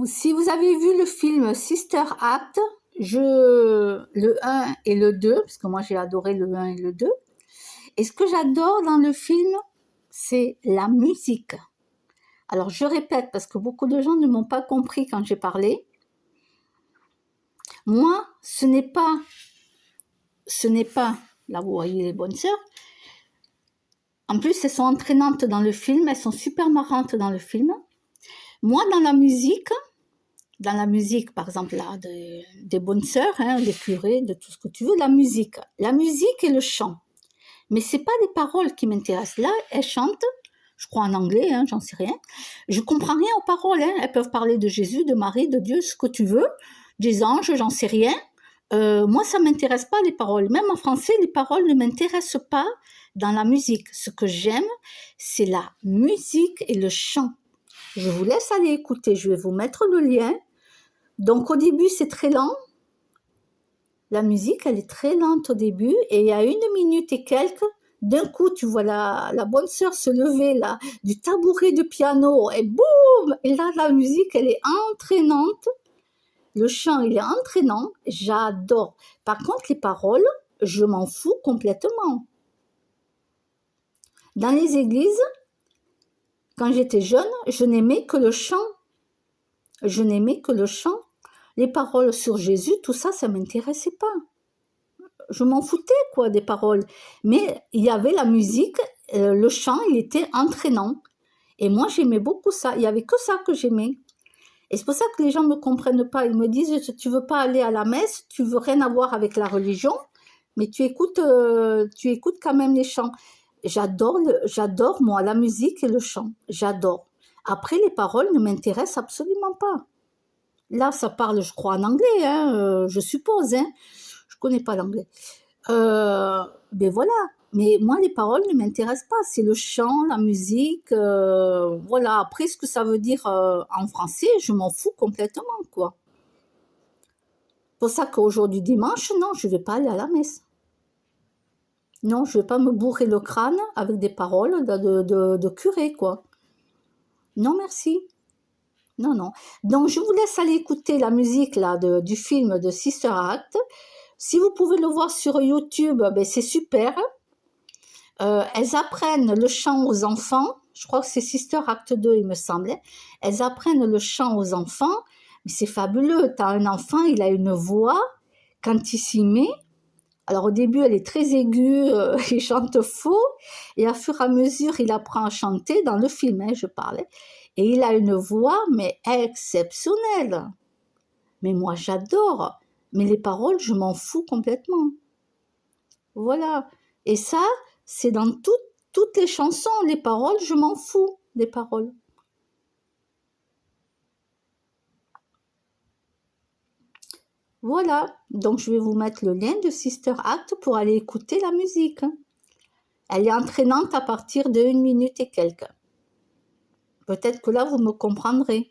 Si vous avez vu le film Sister Act, le 1 et le 2, parce que moi j'ai adoré le 1 et le 2, et ce que j'adore dans le film, c'est la musique. Alors je répète, parce que beaucoup de gens ne m'ont pas compris quand j'ai parlé. Moi, ce n'est pas, là vous voyez les bonnes sœurs, en plus elles sont entraînantes dans le film, elles sont super marrantes dans le film. Moi, dans la musique, par exemple, là, des bonnes sœurs, hein, des curés, de tout ce que tu veux, la musique et le chant. Mais c'est pas les paroles qui m'intéressent. Là, elles chantent, je crois en anglais, hein, j'en sais rien. Je comprends rien aux paroles, hein. Elles peuvent parler de Jésus, de Marie, de Dieu, ce que tu veux, des anges, j'en sais rien. Moi, ça m'intéresse pas les paroles. Même en français, les paroles ne m'intéressent pas dans la musique. Ce que j'aime, c'est la musique et le chant. Je vous laisse aller écouter, je vais vous mettre le lien. Donc au début, c'est très lent. La musique, elle est très lente au début. Et il y a 1 minute et quelques, d'un coup, tu vois la bonne sœur se lever là, du tabouret de piano, et boum! Et là, la musique, elle est entraînante. Le chant, il est entraînant. J'adore. Par contre, les paroles, je m'en fous complètement. Dans les églises, quand j'étais jeune, je n'aimais que le chant. Je n'aimais que le chant. Les paroles sur Jésus, tout ça, ça m'intéressait pas. Je m'en foutais, quoi, des paroles. Mais il y avait la musique, le chant, il était entraînant. Et moi, j'aimais beaucoup ça. Il y avait que ça que j'aimais. Et c'est pour ça que les gens me comprennent pas. Ils me disent, tu veux pas aller à la messe, tu veux rien avoir avec la religion, mais tu écoutes quand même les chants. J'adore, moi, la musique et le chant. J'adore. Après, les paroles ne m'intéressent absolument pas. Là, ça parle, je crois, en anglais, hein, je suppose. Hein. Je connais pas l'anglais. Ben voilà. Mais moi, les paroles ne m'intéressent pas. C'est le chant, la musique. Voilà. Après, ce que ça veut dire en français, je m'en fous complètement, quoi. C'est pour ça qu'aujourd'hui, dimanche, non, je vais pas aller à la messe. Non, je vais pas me bourrer le crâne avec des paroles de curé, quoi. Non, merci. Non, non. Donc, je vous laisse aller écouter la musique là, du film de Sister Act. Si vous pouvez le voir sur YouTube, ben, c'est super. Elles apprennent le chant aux enfants. Je crois que c'est Sister Act 2, il me semblait. Elles apprennent le chant aux enfants. Mais c'est fabuleux. Tu as un enfant, il a une voix. Quand il s'y met, alors au début, elle est très aiguë, il chante faux. Et à fur et à mesure, il apprend à chanter dans le film, hein, je parlais. Et il a une voix, mais exceptionnelle. Mais moi, j'adore. Mais les paroles, je m'en fous complètement. Voilà. Et ça, c'est dans toutes les chansons. Les paroles, je m'en fous des paroles. Voilà. Donc, je vais vous mettre le lien de Sister Act pour aller écouter la musique. Elle est entraînante à partir de 1 minute et quelques. Peut-être que là, vous me comprendrez.